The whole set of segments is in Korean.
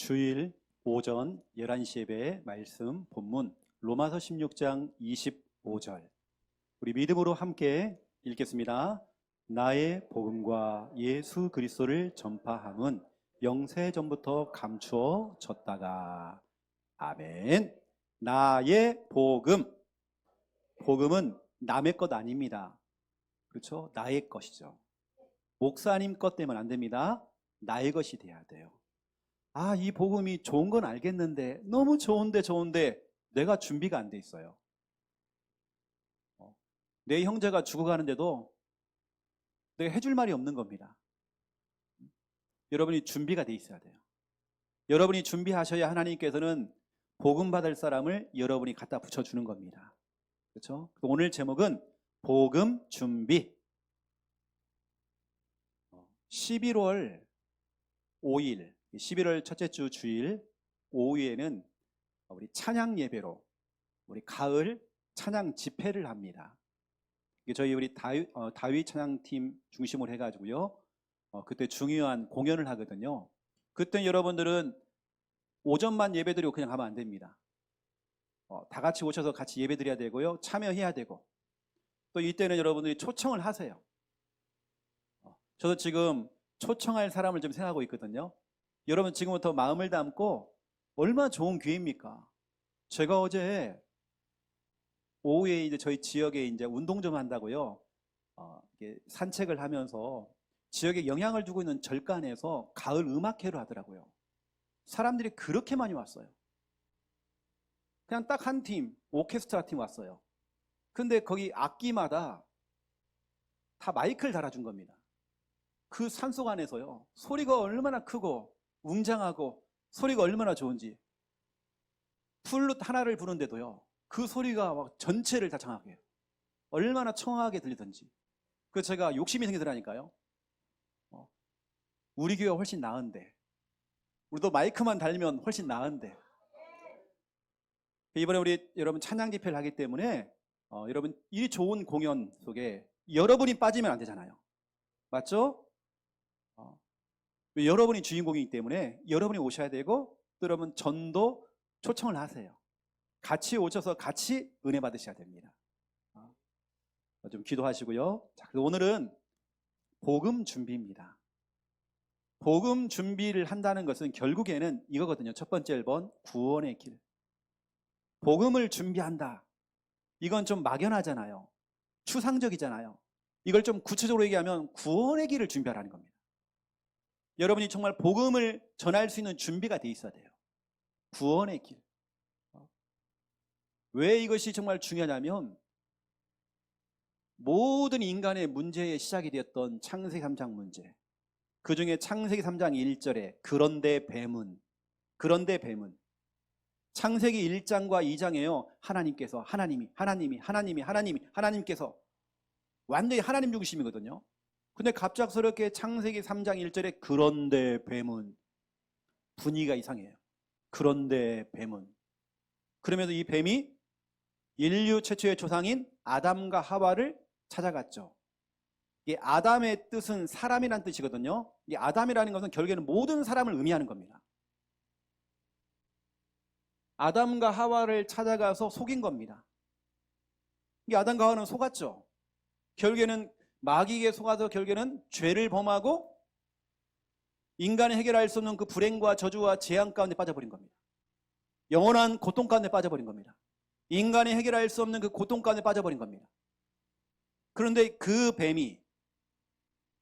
주일 오전 11시 예배 말씀 본문 로마서 16장 25절 우리 믿음으로 함께 읽겠습니다. 나의 복음과 예수 그리스도를 전파함은 영세전부터 감추어졌다가 아멘. 나의 복음. 복음은 남의 것 아닙니다. 그렇죠? 나의 것이죠. 목사님 것 되면 안 됩니다. 나의 것이 돼야 돼요. 아, 이 복음이 좋은 건 알겠는데 너무 좋은데 내가 준비가 안 돼 있어요. 내 형제가 죽어가는데도 내가 해줄 말이 없는 겁니다. 여러분이 준비가 돼 있어야 돼요. 여러분이 준비하셔야 하나님께서는 복음 받을 사람을 여러분이 갖다 붙여주는 겁니다. 그렇죠? 오늘 제목은 복음 준비. 11월 5일 11월 첫째 주 주일 오후에는 우리 찬양 예배로 우리 가을 찬양 집회를 합니다. 저희 우리 다윗 찬양팀 중심으로 해가지고요. 그때 중요한 공연을 하거든요. 그때 여러분들은 오전만 예배드리고 그냥 가면 안 됩니다. 다 같이 오셔서 같이 예배드려야 되고요. 참여해야 되고 또 이때는 여러분들이 초청을 하세요. 저도 지금 초청할 사람을 좀 생각하고 있거든요. 여러분 지금부터 마음을 담고 얼마나 좋은 기회입니까? 제가 어제 오후에 이제 저희 지역에 이제 운동 좀 한다고요. 산책을 하면서 지역에 영향을 주고 있는 절간에서 가을 음악회를 하더라고요. 사람들이 그렇게 많이 왔어요. 그냥 딱 한 팀, 오케스트라 팀 왔어요. 근데 거기 악기마다 다 마이크를 달아준 겁니다. 그 산속 안에서요. 소리가 얼마나 크고 웅장하고 소리가 얼마나 좋은지 플룻 하나를 부는데도요. 그 소리가 막 전체를 다 장악해요. 얼마나 청아하게 들리던지. 그 제가 욕심이 생기더라니까요. 우리 교회가 훨씬 나은데 우리도 마이크만 달면 훨씬 나은데 이번에 우리 여러분 찬양 집회를 하기 때문에 여러분 이 좋은 공연 속에 여러분이 빠지면 안 되잖아요. 맞죠? 여러분이 주인공이기 때문에 여러분이 오셔야 되고 또 여러분 전도 초청을 하세요. 같이 오셔서 같이 은혜 받으셔야 됩니다. 좀 기도하시고요. 자, 오늘은 복음 준비입니다. 복음 준비를 한다는 것은 결국에는 이거거든요. 첫 번째 1번 구원의 길. 복음을 준비한다. 이건 좀 막연하잖아요. 추상적이잖아요. 이걸 좀 구체적으로 얘기하면 구원의 길을 준비하라는 겁니다. 여러분이 정말 복음을 전할 수 있는 준비가 돼 있어야 돼요. 구원의 길. 왜 이것이 정말 중요하냐면 모든 인간의 문제의 시작이 되었던 창세기 3장 문제. 그 중에 창세기 3장 1절에 그런데 뱀은 창세기 1장과 2장에요. 하나님께서 완전히 하나님 중심이거든요. 근데 갑작스럽게 창세기 3장 1절에 그런데 뱀은 분위기가 이상해요. 그런데 뱀은 그러면서 이 뱀이 인류 최초의 조상인 아담과 하와를 찾아갔죠. 이 아담의 뜻은 사람이란 뜻이거든요. 이 아담이라는 것은 결국에는 모든 사람을 의미하는 겁니다. 아담과 하와를 찾아가서 속인 겁니다. 이 아담과 하와는 속았죠. 결국에는 마귀에게 속아서 결국에는 죄를 범하고 인간이 해결할 수 없는 그 불행과 저주와 재앙 가운데 빠져버린 겁니다. 영원한 고통 가운데 빠져버린 겁니다. 인간이 해결할 수 없는 그 고통 가운데 빠져버린 겁니다. 그런데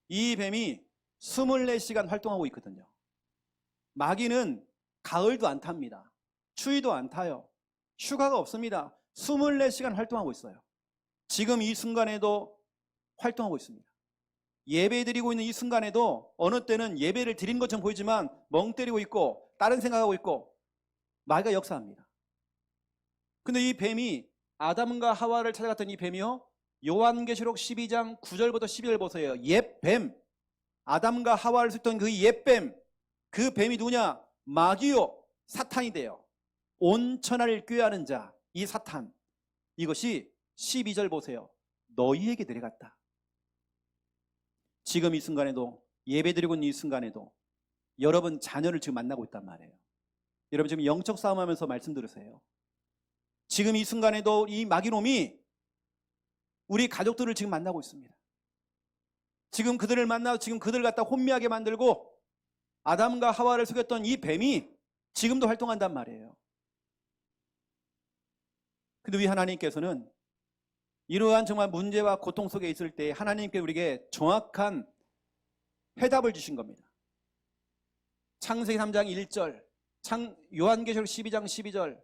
이 뱀이 24시간 활동하고 있거든요. 마귀는 가을도 안 탑니다. 추위도 안 타요. 휴가가 없습니다. 24시간 활동하고 있어요. 지금 이 순간에도 활동하고 있습니다. 예배 드리고 있는 이 순간에도 어느 때는 예배를 드린 것처럼 보이지만 멍 때리고 있고 다른 생각하고 있고 마귀가 역사합니다. 근데 이 뱀이 아담과 하와를 찾아갔던 이 뱀이요. 요한계시록 12장 9절부터 12절 보세요. 옛뱀. 아담과 하와를 속였던 그 옛뱀. 그 뱀이 누구냐? 마귀요. 사탄이 돼요. 온 천하를 꾀하는 자. 이 사탄. 이것이 12절 보세요. 너희에게 내려갔다. 지금 이 순간에도 예배드리고 있는 이 순간에도 여러분 자녀를 지금 만나고 있단 말이에요. 여러분 지금 영적 싸움하면서 말씀 들으세요. 지금 이 순간에도 이 마귀놈이 우리 가족들을 지금 만나고 있습니다. 지금 그들을 만나서 지금 그들을 갖다 혼미하게 만들고 아담과 하와를 속였던 이 뱀이 지금도 활동한단 말이에요. 근데 우리 하나님께서는 이러한 정말 문제와 고통 속에 있을 때 하나님께 우리에게 정확한 해답을 주신 겁니다. 창세기 3장 1절, 요한계시록 12장 12절,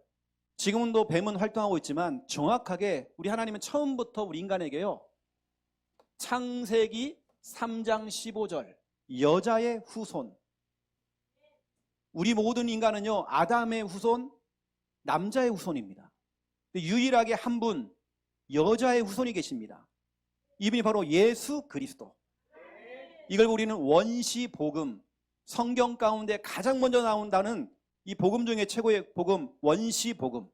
지금도 뱀은 활동하고 있지만 정확하게 우리 하나님은 처음부터 우리 인간에게요, 창세기 3장 15절, 여자의 후손, 우리 모든 인간은요 아담의 후손, 남자의 후손입니다. 유일하게 한 분 여자의 후손이 계십니다. 이분이 바로 예수 그리스도. 이걸 우리는 원시복음, 성경 가운데 가장 먼저 나온다는 이 복음 중에 최고의 복음, 원시복음.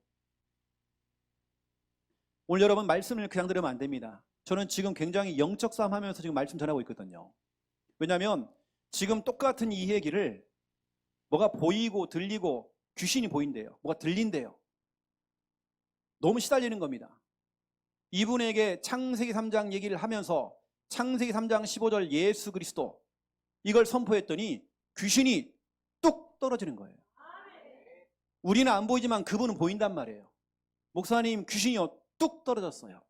오늘 여러분 말씀을 그냥 들으면 안 됩니다. 저는 지금 굉장히 영적 싸움 하면서 지금 말씀 전하고 있거든요. 왜냐하면 지금 똑같은 이 얘기를 뭐가 보이고 들리고 귀신이 보인대요. 뭐가 들린대요. 너무 시달리는 겁니다. 이분에게 창세기 3장 얘기를 하면서 창세기 3장 15절 예수 그리스도 이걸 선포했더니 귀신이 뚝 떨어지는 거예요. 우리는 안 보이지만 그분은 보인단 말이에요. 목사님 귀신이요 뚝 떨어졌어요.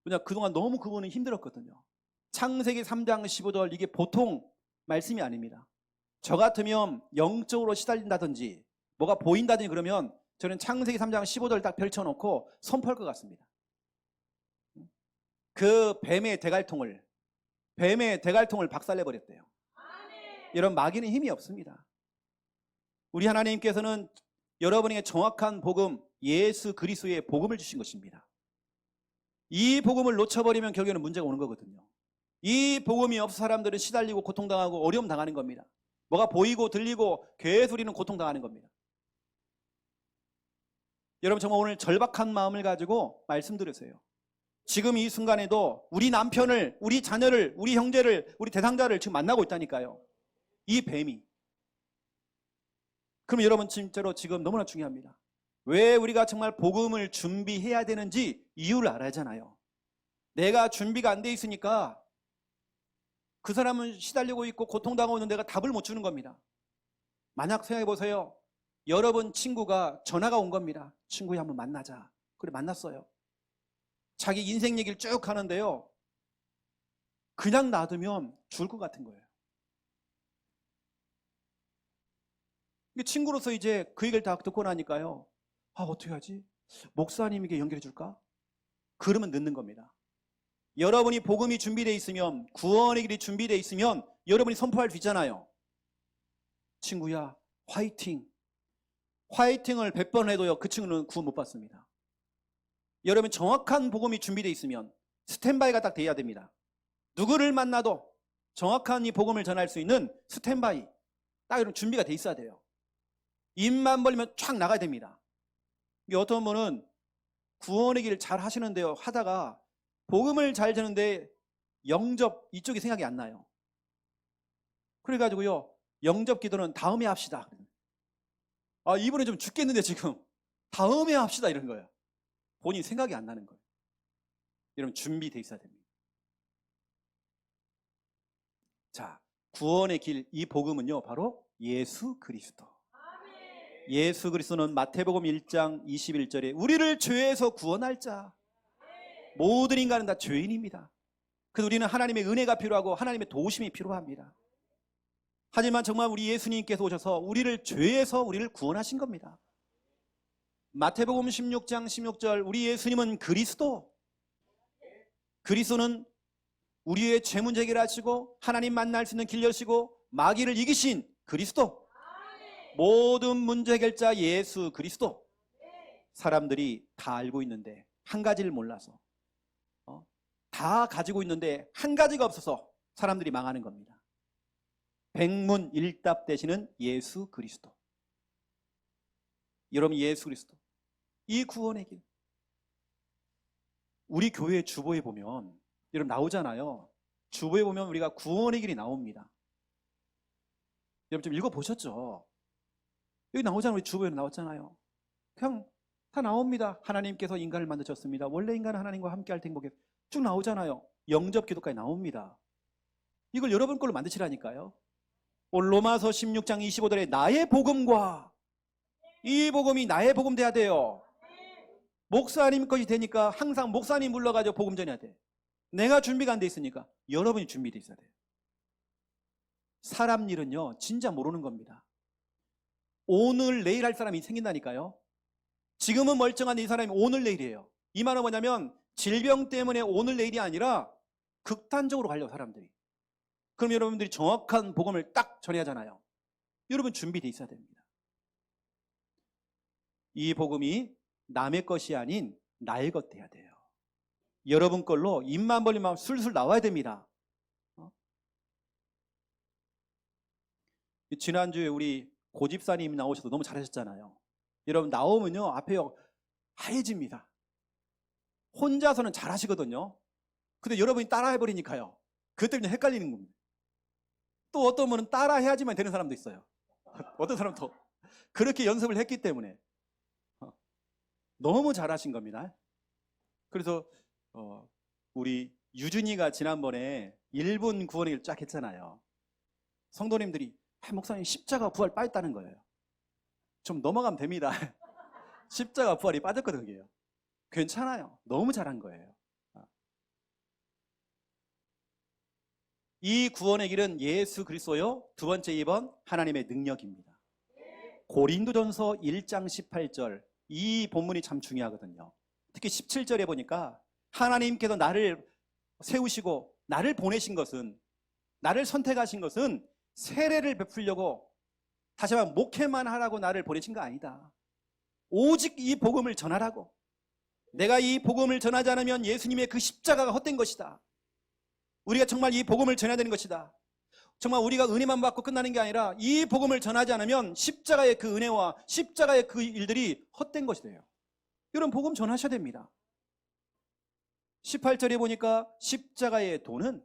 왜냐 그동안 너무 그분은 힘들었거든요. 창세기 3장 15절 이게 보통 말씀이 아닙니다. 저 같으면 영적으로 시달린다든지 뭐가 보인다든지 그러면 저는 창세기 3장 15절 딱 펼쳐놓고 선포할 것 같습니다. 그 뱀의 대갈통을 박살내버렸대요. 여러분 마귀는 힘이 없습니다. 우리 하나님께서는 여러분에게 정확한 복음, 예수 그리스도의 복음을 주신 것입니다. 이 복음을 놓쳐버리면 결국에는 문제가 오는 거거든요. 이 복음이 없어 사람들은 시달리고 고통당하고 어려움 당하는 겁니다. 뭐가 보이고 들리고 계속 우리는 고통당하는 겁니다. 여러분 정말 오늘 절박한 마음을 가지고 말씀 들으세요. 지금 이 순간에도 우리 남편을, 우리 자녀를, 우리 형제를, 우리 대상자를 지금 만나고 있다니까요. 이 뱀이. 그럼 여러분 진짜로 지금 너무나 중요합니다. 왜 우리가 정말 복음을 준비해야 되는지 이유를 알아야 하잖아요. 내가 준비가 안 돼 있으니까 그 사람은 시달리고 있고 고통당하고 있는 내가 답을 못 주는 겁니다. 만약 생각해 보세요. 여러분 친구가 전화가 온 겁니다. 친구야 한번 만나자. 그래 만났어요. 자기 인생 얘기를 쭉 하는데요. 그냥 놔두면 죽을 것 같은 거예요. 친구로서 이제 그 얘기를 다 듣고 나니까요. 아 어떻게 하지? 목사님에게 연결해 줄까? 그러면 늦는 겁니다. 여러분이 복음이 준비되어 있으면, 구원의 길이 준비되어 있으면 여러분이 선포할 수 있잖아요. 친구야 화이팅. 화이팅을 100번 해도요 그 친구는 구원 못 받습니다. 여러분 정확한 복음이 준비되어 있으면 스탠바이가 딱 돼야 됩니다. 누구를 만나도 정확한 이 복음을 전할 수 있는 스탠바이 딱 이런 준비가 돼 있어야 돼요. 입만 벌리면 쫙 나가야 됩니다. 어떤 분은 구원의 길을 잘 하시는데요 하다가 복음을 잘 전하는데 영접 이쪽이 생각이 안 나요. 그래가지고요 영접 기도는 다음에 합시다. 아 이분은 좀 죽겠는데 지금 다음에 합시다 이런 거예요. 본인 생각이 안 나는 거예요. 여러분 준비돼 있어야 됩니다. 자, 구원의 길, 이 복음은요 바로 예수 그리스도. 예수 그리스도는 마태복음 1장 21절에 우리를 죄에서 구원할 자. 모든 인간은 다 죄인입니다. 그래서 우리는 하나님의 은혜가 필요하고 하나님의 도우심이 필요합니다. 하지만 정말 우리 예수님께서 오셔서 우리를 죄에서 우리를 구원하신 겁니다. 마태복음 16장 16절 우리 예수님은 그리스도. 그리스도는 우리의 죄 문제 해결하시고 하나님 만날 수 있는 길 여시고 마귀를 이기신 그리스도. 모든 문제 해결자 예수 그리스도. 사람들이 다 알고 있는데 한 가지를 몰라서 다 가지고 있는데 한 가지가 없어서 사람들이 망하는 겁니다. 백문일답 되시는 예수 그리스도. 여러분 예수 그리스도 이 구원의 길. 우리 교회 주보에 보면 여러분 나오잖아요. 주보에 보면 우리가 구원의 길이 나옵니다. 여러분 좀 읽어보셨죠? 여기 나오잖아요. 우리 주보에 나왔잖아요. 그냥 다 나옵니다. 하나님께서 인간을 만드셨습니다. 원래 인간은 하나님과 함께 할 행복에 쭉 나오잖아요. 영접 기도까지 나옵니다. 이걸 여러분 걸로 만드시라니까요. 오늘 로마서 16장 25절에 나의 복음과 이 복음이 나의 복음 돼야 돼요. 목사님 것이 되니까 항상 목사님 불러가지고 복음 전해야 돼. 내가 준비가 안 돼 있으니까 여러분이 준비돼 있어야 돼요. 사람 일은요 진짜 모르는 겁니다. 오늘 내일 할 사람이 생긴다니까요. 지금은 멀쩡한데 이 사람이 오늘 내일이에요. 이 말은 뭐냐면 질병 때문에 오늘 내일이 아니라 극단적으로 가려고 사람들이. 그럼 여러분들이 정확한 복음을 딱 전해야 하잖아요. 여러분 준비돼 있어야 됩니다. 이 복음이 남의 것이 아닌 나의 것 돼야 돼요. 여러분 걸로 입만 벌리면 술술 나와야 됩니다. 지난주에 우리 고집사님 나오셔서 너무 잘하셨잖아요. 여러분 나오면요 앞에요 하얘집니다. 혼자서는 잘하시거든요. 근데 여러분이 따라해버리니까요 그것 때문에 헷갈리는 겁니다. 또 어떤 분은 따라해야지만 되는 사람도 있어요. 어떤 사람도 그렇게 연습을 했기 때문에 너무 잘하신 겁니다. 그래서 우리 유준이가 지난번에 1분 구원의 길 쫙 했잖아요. 성도님들이 목사님 십자가 부활 빠졌다는 거예요. 좀 넘어가면 됩니다. 십자가 부활이 빠졌거든요. 괜찮아요. 너무 잘한 거예요. 이 구원의 길은 예수 그리스도요. 두 번째 2번 하나님의 능력입니다. 고린도전서 1장 18절 이 본문이 참 중요하거든요. 특히 17절에 보니까 하나님께서 나를 세우시고 나를 보내신 것은 나를 선택하신 것은 세례를 베풀려고 다시 한번 목회만 하라고 나를 보내신 거 아니다. 오직 이 복음을 전하라고. 내가 이 복음을 전하지 않으면 예수님의 그 십자가가 헛된 것이다. 우리가 정말 이 복음을 전해야 되는 것이다. 정말 우리가 은혜만 받고 끝나는 게 아니라 이 복음을 전하지 않으면 십자가의 그 은혜와 십자가의 그 일들이 헛된 것이 돼요. 이런 복음 전하셔야 됩니다. 18절에 보니까 십자가의 도는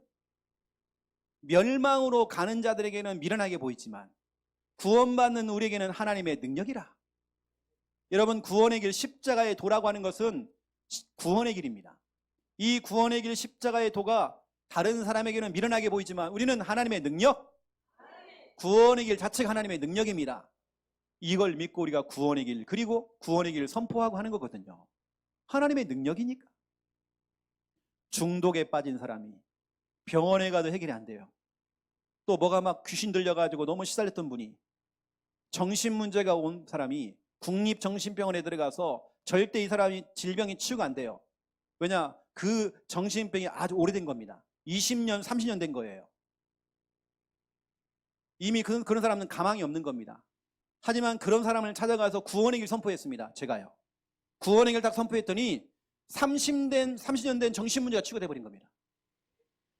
멸망으로 가는 자들에게는 미련하게 보이지만 구원받는 우리에게는 하나님의 능력이라. 여러분 구원의 길 십자가의 도라고 하는 것은 구원의 길입니다. 이 구원의 길 십자가의 도가 다른 사람에게는 미련하게 보이지만 우리는 하나님의 능력, 구원의 길 자체가 하나님의 능력입니다. 이걸 믿고 우리가 구원의 길 그리고 구원의 길을 선포하고 하는 거거든요. 하나님의 능력이니까. 중독에 빠진 사람이 병원에 가도 해결이 안 돼요. 또 뭐가 막 귀신 들려가지고 너무 시달렸던 분이 정신문제가 온 사람이 국립정신병원에 들어가서 절대 이 사람이 질병이 치유가 안 돼요. 왜냐? 그 정신병이 아주 오래된 겁니다. 20년, 30년 된 거예요. 이미 그런 사람은 가망이 없는 겁니다. 하지만 그런 사람을 찾아가서 구원의 길 선포했습니다. 제가요. 구원의 길 딱 선포했더니 30년 된 정신문제가 치유가 돼버린 겁니다.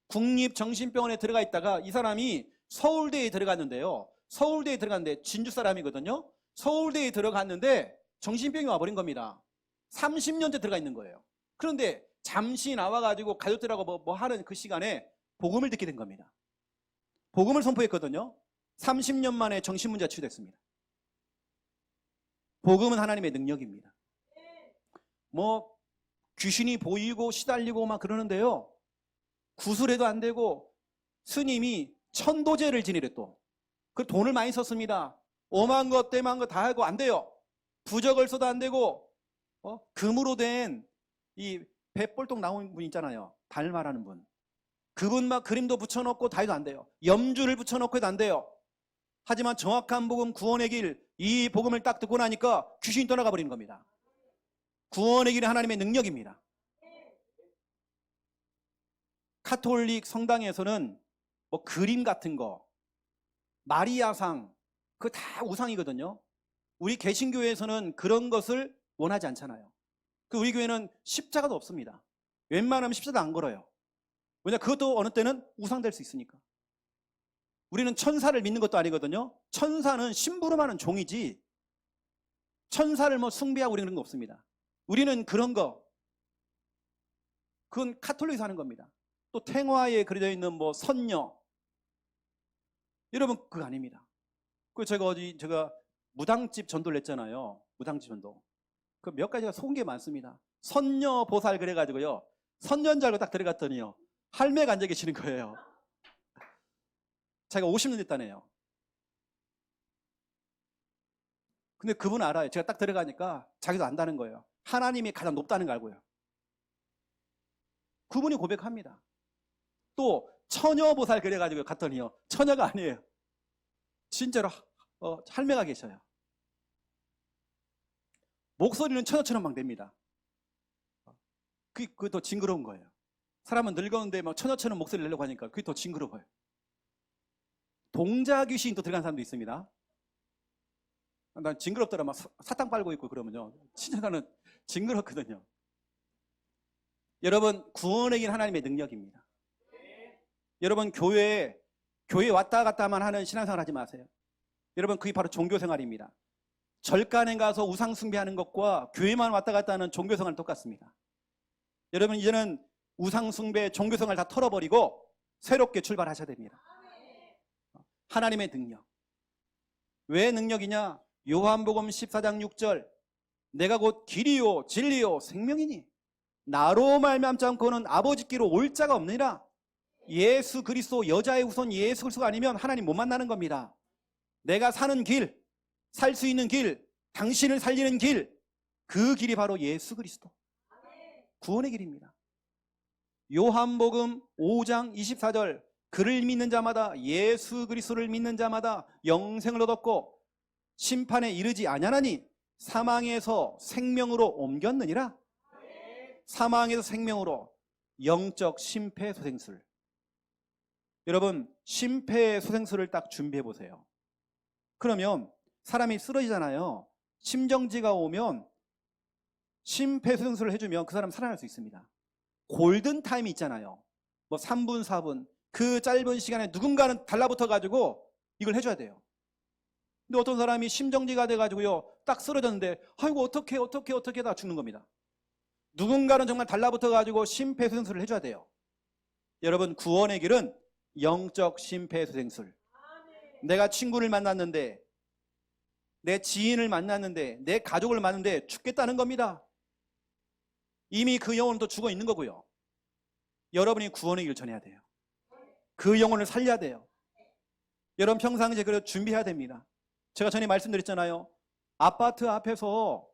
국립정신병원에 들어가 있다가 이 사람이 서울대에 들어갔는데요. 서울대에 들어갔는데 진주 사람이거든요. 서울대에 들어갔는데 정신병이 와버린 겁니다. 30년째 들어가 있는 거예요. 그런데 잠시 나와가지고 가족들하고 뭐 하는 그 시간에 복음을 듣게 된 겁니다. 복음을 선포했거든요. 30년 만에 정신문제가 치유됐습니다. 복음은 하나님의 능력입니다. 뭐 귀신이 보이고 시달리고 막 그러는데요. 구술해도 안 되고 스님이 천도제를 지니래 또. 그 돈을 많이 썼습니다. 오만 것 떼만 것 다 하고 안 돼요. 부적을 써도 안 되고 금으로 된 이 배볼떡 나온 분 있잖아요. 달마라는 분. 그분 막 그림도 붙여놓고 다 해도 안 돼요. 염주를 붙여놓고 해도 안 돼요. 하지만 정확한 복음 구원의 길 이 복음을 딱 듣고 나니까 귀신이 떠나가 버리는 겁니다. 구원의 길은 하나님의 능력입니다. 카톨릭 성당에서는 뭐 그림 같은 거 마리아상 그거 다 우상이거든요. 우리 개신교회에서는 그런 것을 원하지 않잖아요. 우리 교회는 십자가도 없습니다. 웬만하면 십자가 안 걸어요. 왜냐 그것도 어느 때는 우상될 수 있으니까. 우리는 천사를 믿는 것도 아니거든요. 천사는 심부름하는 종이지 천사를 뭐 숭배하고 그런 거 없습니다. 우리는 그런 거 그건 카톨릭에서 하는 겁니다. 또 탱화에 그려져 있는 뭐 선녀 여러분 그거 아닙니다. 제가 무당집 전도를 했잖아요. 무당집 전도. 그 몇 가지가 속은 게 많습니다. 선녀 보살 그래가지고요. 선녀인 줄 알고 딱 들어갔더니요. 할매가 앉아 계시는 거예요. 자기가 50년 됐다네요. 근데 그분 알아요. 제가 딱 들어가니까 자기도 안다는 거예요. 하나님이 가장 높다는 걸 알고요. 그분이 고백합니다. 또 처녀보살 그래가지고 갔더니요. 처녀가 아니에요. 진짜로 할매가 계셔요. 목소리는 처녀처럼 막 냅니다. 그게 더 징그러운 거예요. 사람은 늙었는데 막 처녀처럼 목소리를 내려고 하니까 그게 더 징그러워요. 동자 귀신이 또 들어간 사람도 있습니다. 난 징그럽더라. 막 사탕 빨고 있고 그러면요. 진짜 나는 징그럽거든요. 여러분, 구원의 길 하나님의 능력입니다. 여러분, 교회에 왔다 갔다만 하는 신앙생활 하지 마세요. 여러분, 그게 바로 종교생활입니다. 절간에 가서 우상 숭배하는 것과 교회만 왔다 갔다 하는 종교생활은 똑같습니다. 여러분, 이제는 우상 숭배, 종교생활 다 털어버리고 새롭게 출발하셔야 됩니다. 하나님의 능력. 왜 능력이냐? 요한복음 14장 6절. 내가 곧 길이요 진리요 생명이니 나로 말미암지 않고는 아버지께로 올 자가 없느니라. 예수 그리스도, 여자의 후손 예수 그리스도가 아니면 하나님 못 만나는 겁니다. 내가 사는 길, 살 수 있는 길, 당신을 살리는 길, 그 길이 바로 예수 그리스도, 구원의 길입니다. 요한복음 5장 24절. 그를 믿는 자마다, 예수 그리스도를 믿는 자마다 영생을 얻었고 심판에 이르지 아니하나니 사망에서 생명으로 옮겼느니라. 사망에서 생명으로. 영적 심폐소생술. 여러분, 심폐소생술을 딱 준비해 보세요. 그러면 사람이 쓰러지잖아요. 심정지가 오면 심폐소생술을 해주면 그 사람 살아날 수 있습니다. 골든타임이 있잖아요. 뭐 3분, 4분. 그 짧은 시간에 누군가는 달라붙어 가지고 이걸 해줘야 돼요. 근데 어떤 사람이 심정지가 돼가지고요, 딱 쓰러졌는데, 아이고, 어떻게 다 죽는 겁니다. 누군가는 정말 달라붙어 가지고 심폐소생술을 해줘야 돼요. 여러분, 구원의 길은 영적 심폐소생술. 내가 친구를 만났는데, 내 지인을 만났는데, 내 가족을 만났는데 죽겠다는 겁니다. 이미 그 영혼은 또 죽어 있는 거고요. 여러분이 구원의 길을 전해야 돼요. 그 영혼을 살려야 돼요. 여러분, 평상시에 그래 준비해야 됩니다. 제가 전에 말씀드렸잖아요. 아파트 앞에서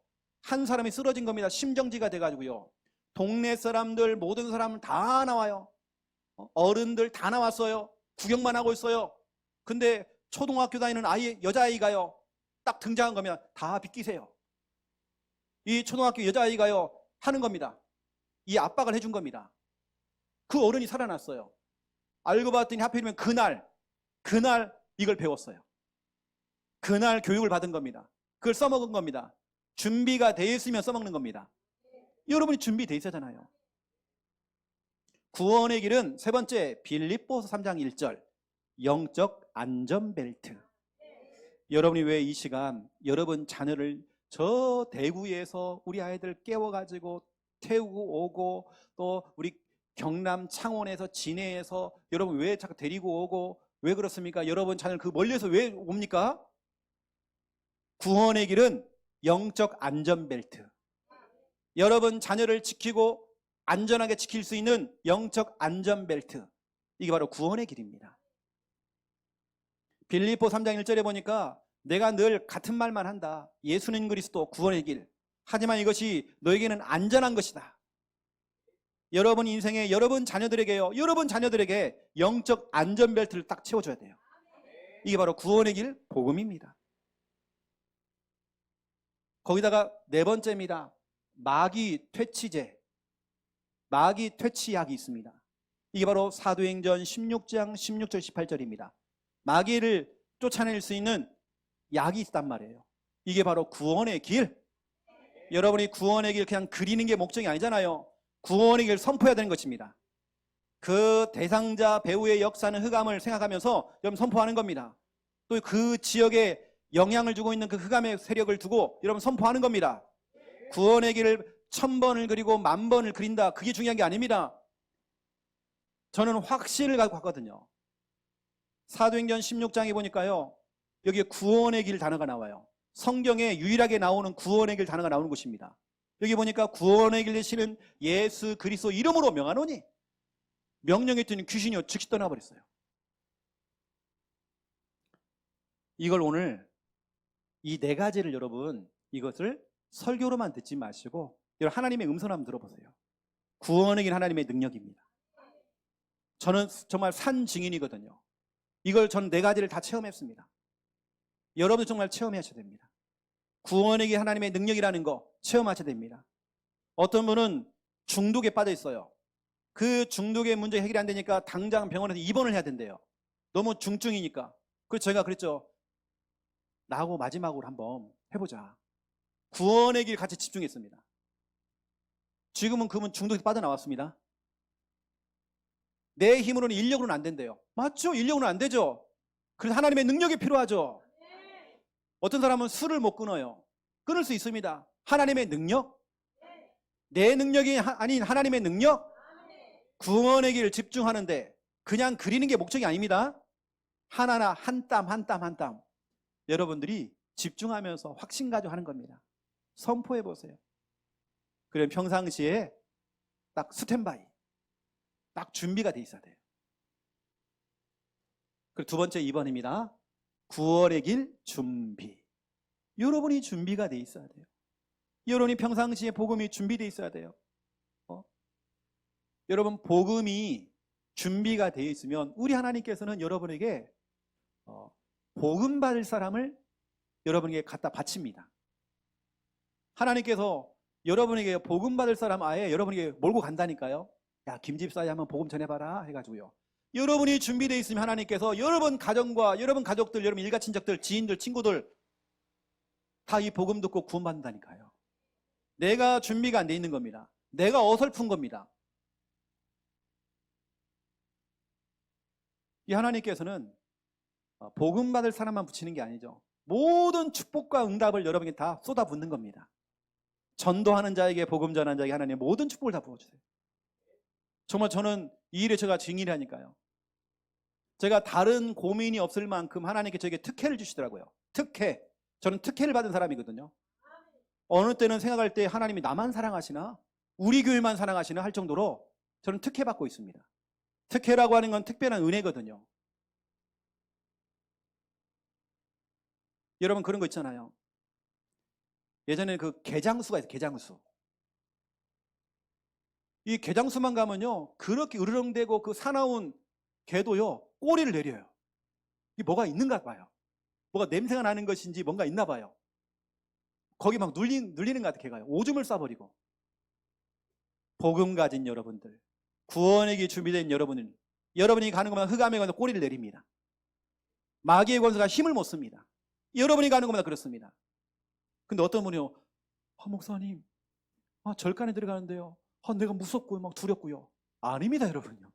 한 사람이 쓰러진 겁니다. 심정지가 돼가지고요. 동네 사람들, 모든 사람 다 나와요. 어른들 다 나왔어요. 구경만 하고 있어요. 근데 초등학교 다니는 여자아이가요, 딱 등장한 거면 다 비키세요. 이 초등학교 여자아이가요, 하는 겁니다. 이 압박을 해준 겁니다. 그 어른이 살아났어요. 알고 봤더니 하필이면 그날 이걸 배웠어요. 그날 교육을 받은 겁니다. 그걸 써먹은 겁니다. 준비가 돼 있으면 써먹는 겁니다. 여러분이 준비돼 있었잖아요. 구원의 길은 세 번째, 빌립보서 3장 1절. 영적 안전벨트. 여러분이 왜 이 시간 여러분 자녀를 저 대구에서 우리 아이들 깨워가지고 태우고 오고, 또 우리 경남 창원에서 진해에서 여러분 왜 자꾸 데리고 오고, 왜 그렇습니까? 여러분 자녀를 그 멀리서 왜 옵니까? 구원의 길은 영적 안전벨트. 여러분 자녀를 지키고 안전하게 지킬 수 있는 영적 안전벨트. 이게 바로 구원의 길입니다. 빌립보 3장 1절에 보니까 내가 늘 같은 말만 한다. 예수는 그리스도, 구원의 길. 하지만 이것이 너에게는 안전한 것이다. 여러분 인생에 여러분 자녀들에게요, 여러분 자녀들에게 영적 안전벨트를 딱 채워줘야 돼요. 이게 바로 구원의 길, 복음입니다. 거기다가 네 번째입니다. 마귀 퇴치제, 마귀 퇴치약이 있습니다. 이게 바로 사도행전 16장 16절 18절입니다. 마귀를 쫓아낼 수 있는 약이 있단 말이에요. 이게 바로 구원의 길. 여러분이 구원의 길 그냥 그리는 게 목적이 아니잖아요. 구원의 길 선포해야 되는 것입니다. 그 대상자 배우의 역사는 흑암을 생각하면서 여러분 선포하는 겁니다. 또 그 지역에 영향을 주고 있는 그 흑암의 세력을 두고 여러분 선포하는 겁니다. 구원의 길을 1000번을 그리고 10,000번을 그린다, 그게 중요한 게 아닙니다. 저는 확신을 갖고 갔거든요. 사도행전 16장에 보니까요, 여기에 구원의 길 단어가 나와요. 성경에 유일하게 나오는 구원의 길 단어가 나오는 곳입니다. 여기 보니까 구원의 길 되시는 예수 그리스도 이름으로 명하노니 명령에 뜨는 귀신이요 즉시 떠나버렸어요. 이걸 오늘 이 네 가지를 여러분 이것을 설교로만 듣지 마시고 여러분 하나님의 음성 한번 들어보세요. 구원의 길 하나님의 능력입니다. 저는 정말 산 증인이거든요. 이걸 전 네 가지를 다 체험했습니다. 여러분도 정말 체험하셔야 됩니다. 구원의 길 하나님의 능력이라는 거 체험하셔야 됩니다. 어떤 분은 중독에 빠져 있어요. 그 중독의 문제 해결이 안 되니까 당장 병원에서 입원을 해야 된대요. 너무 중증이니까. 그래서 제가 그랬죠. 나하고 마지막으로 한번 해보자. 구원의 길 같이 집중했습니다. 지금은 그분 중독에서 빠져나왔습니다. 내 힘으로는 인력으로는 안 된대요. 맞죠? 인력으로는 안 되죠. 그래서 하나님의 능력이 필요하죠. 어떤 사람은 술을 못 끊어요. 끊을 수 있습니다. 하나님의 능력? 내 능력이 아닌 하나님의 능력? 구원의 길을 집중하는데 그냥 그리는 게 목적이 아닙니다. 하나하나 한 땀 한 땀 한 땀 여러분들이 집중하면서 확신 가지고 하는 겁니다. 선포해 보세요. 그럼 평상시에 딱 스탠바이 딱 준비가 돼 있어야 돼요. 그리고 두 번째 2번입니다. 구원의 길 준비. 여러분이 준비가 돼 있어야 돼요. 여러분이 평상시에 복음이 준비되어 있어야 돼요. 여러분 복음이 준비가 되어 있으면 우리 하나님께서는 여러분에게 복음 받을 사람을 여러분에게 갖다 바칩니다. 하나님께서 여러분에게 복음 받을 사람 아예 여러분에게 몰고 간다니까요. 야, 김집사에 한번 복음 전해봐라 해가지고요. 여러분이 준비되어 있으면 하나님께서 여러분 가정과 여러분 가족들, 여러분 일가 친척들, 지인들, 친구들 다 이 복음 듣고 구원받는다니까요. 내가 준비가 안 돼 있는 겁니다. 내가 어설픈 겁니다. 이 하나님께서는 복음 받을 사람만 붙이는 게 아니죠. 모든 축복과 응답을 여러분에게 다 쏟아붓는 겁니다. 전도하는 자에게 복음 전하는 자에게 하나님 모든 축복을 다 부어주세요. 정말 저는 이 일에 제가 증인이라니까요. 제가 다른 고민이 없을 만큼 하나님께 저에게 특혜를 주시더라고요. 특혜. 저는 특혜를 받은 사람이거든요. 어느 때는 생각할 때 하나님이 나만 사랑하시나? 우리 교회만 사랑하시나? 할 정도로 저는 특혜 받고 있습니다. 특혜라고 하는 건 특별한 은혜거든요. 여러분 그런 거 있잖아요. 예전에 그 게장수가 있어요. 게장수. 이 게장수만 가면요 그렇게 으르렁대고 그 사나운 개도요 꼬리를 내려요. 이게 뭐가 있는가 봐요. 뭐가 냄새가 나는 것인지 뭔가 있나 봐요. 거기 막 눌리는 것 같아. 개가요. 오줌을 싸버리고. 복음 가진 여러분들, 구원의 길 준비된 여러분은 여러분이 가는 것마다 흑암에 가서 꼬리를 내립니다. 마귀의 권세가 힘을 못 씁니다. 여러분이 가는 것마다 그렇습니다. 근데 어떤 분이요, 목사님, 절간에 들어가는데요, 내가 무섭고요, 막 두렵고요. 아닙니다, 여러분요.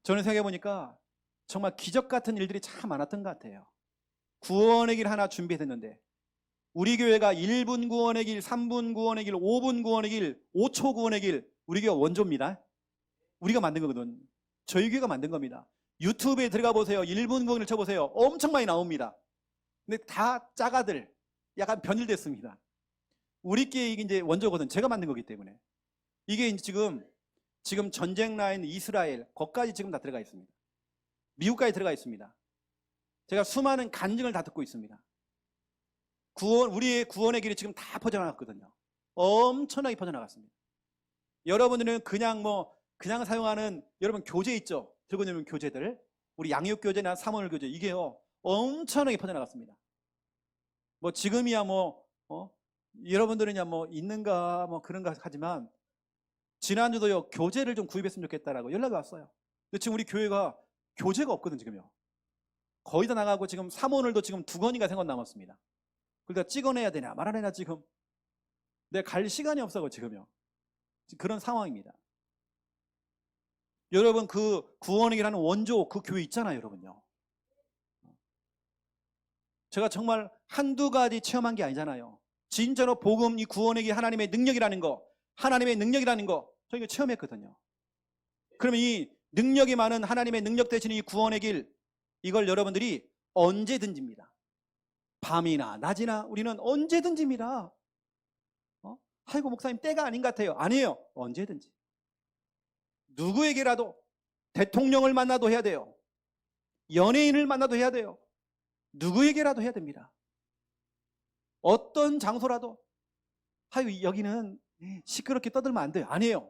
저는 생각해보니까 정말 기적 같은 일들이 참 많았던 것 같아요. 구원의 길 하나 준비했는데 우리 교회가 1분 구원의 길, 3분 구원의 길, 5분 구원의 길, 5초 구원의 길, 우리 교회가 원조입니다. 우리가 만든 거거든. 저희 교회가 만든 겁니다. 유튜브에 들어가 보세요. 1분 구원을 쳐보세요. 엄청 많이 나옵니다. 근데 다 짜가들, 약간 변질됐습니다. 우리 교회 이게 이제 원조거든. 제가 만든 거기 때문에. 이게 이제 지금 전쟁 라인 이스라엘, 거기까지 지금 다 들어가 있습니다. 미국까지 들어가 있습니다. 제가 수많은 간증을 다 듣고 있습니다. 우리의 구원의 길이 지금 다 퍼져나갔거든요. 엄청나게 퍼져나갔습니다. 여러분들은 그냥 사용하는 여러분 교재 있죠? 들고 있는 교재들. 우리 양육교재나 사모늘 교재. 이게요, 엄청나게 퍼져나갔습니다. 지금이야 여러분들은야 있는가 그런가 하지만 지난주도요, 교재를 좀 구입했으면 좋겠다라고 연락이 왔어요. 근데 지금 우리 교회가 교재가 없거든, 지금요. 거의 다 나가고 지금 사모늘도 지금 2권인가 3권 남았습니다. 그러니까 찍어내야 되냐 말아내냐 지금 내가 갈 시간이 없어서 지금요. 그런 상황입니다. 여러분 그 구원의 길 하는 원조 그 교회 있잖아요, 여러분요. 제가 정말 한두 가지 체험한 게 아니잖아요. 진짜로 복음 이 구원의 길 하나님의 능력이라는 거, 저희가 체험했거든요. 그러면 이 능력이 많은 하나님의 능력 되시는 이 구원의 길, 이걸 여러분들이 언제든지입니다. 밤이나 낮이나 우리는 언제든지입니다. 아이고 목사님 때가 아닌 것 같아요. 아니에요. 언제든지. 누구에게라도 대통령을 만나도 해야 돼요. 연예인을 만나도 해야 돼요. 누구에게라도 해야 됩니다. 어떤 장소라도 아유 여기는 시끄럽게 떠들면 안 돼요. 아니에요.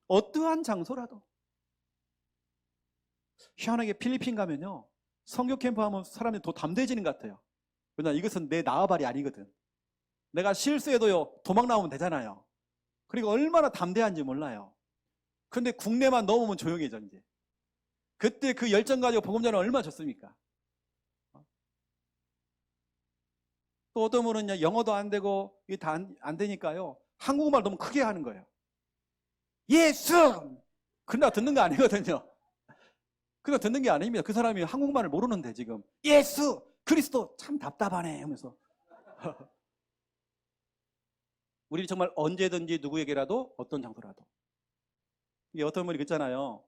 어떠한 장소라도. 희한하게 필리핀 가면요 선교 캠프 하면 사람들이 더 담대해지는 것 같아요. 왜냐하면 이것은 내 나와발이 아니거든. 내가 실수해도요 도망 나오면 되잖아요. 그리고 얼마나 담대한지 몰라요. 근데 국내만 넘으면 조용해져 이제. 그때 그 열정 가지고 복음 전하면 얼마나 좋습니까? 또 어떤 분은 영어도 안 되고 이게 다 안 되니까요 한국말 너무 크게 하는 거예요. 예수! 그러다 듣는 거 아니거든요. 그러다 듣는 게 아닙니다. 그 사람이 한국말을 모르는데 지금 예수! 그리스도 참 답답하네 하면서 우리 정말 언제든지 누구에게라도 어떤 장소라도. 이게 어떤 분이 그랬잖아요.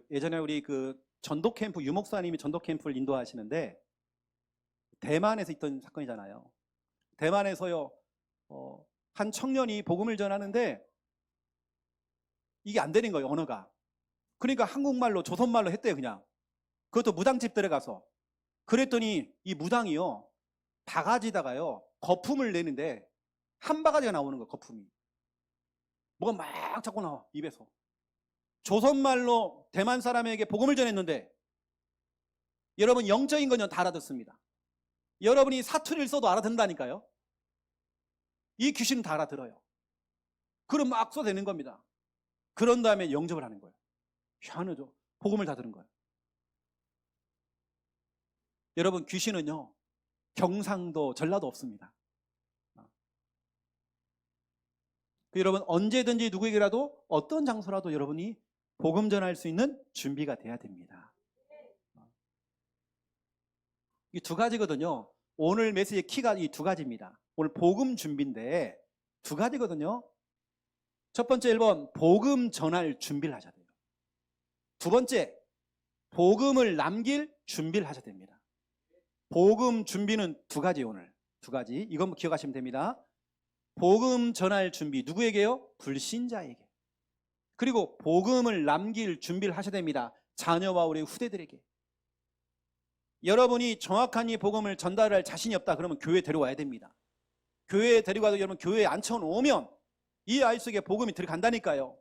예전에 우리 전도 캠프 유목사님이 전도 캠프를 인도하시는데 대만에서 있던 사건이잖아요. 대만에서요 한 청년이 복음을 전하는데 이게 안 되는 거예요. 언어가. 그러니까 한국말로 조선말로 했대요. 그냥. 그것도 무당집 들어가서. 그랬더니 이 무당이요 바가지다가요 거품을 내는데 한 바가지가 나오는 거예요. 거품이. 뭐가 막 자꾸 나와 입에서. 조선말로 대만 사람에게 복음을 전했는데 여러분 영적인 건 다 알아듣습니다. 여러분이 사투리를 써도 알아듣는다니까요. 이 귀신은 다 알아들어요. 그럼 막 쏘대는 겁니다. 그런 다음에 영접을 하는 거예요. 희한하죠. 복음을 다 들은 거예요. 여러분 귀신은요 경상도 전라도 없습니다. 여러분 언제든지 누구에게라도 어떤 장소라도 여러분이 복음 전할 수 있는 준비가 돼야 됩니다. 이 두 가지거든요. 오늘 메시지의 키가 이 두 가지입니다. 오늘 복음 준비인데 두 가지거든요. 첫 번째 1번 복음 전할 준비를 하셔야 돼요. 두 번째 복음을 남길 준비를 하셔야 됩니다. 복음 준비는 두 가지 오늘. 두 가지. 이건 기억하시면 됩니다. 복음 전할 준비 누구에게요? 불신자에게. 그리고 복음을 남길 준비를 하셔야 됩니다. 자녀와 우리 후대들에게. 여러분이 정확한 이 복음을 전달할 자신이 없다 그러면 교회에 데려와야 됩니다. 교회에 데려가서 여러분 교회에 앉혀놓으면 이 아이 속에 복음이 들어간다니까요.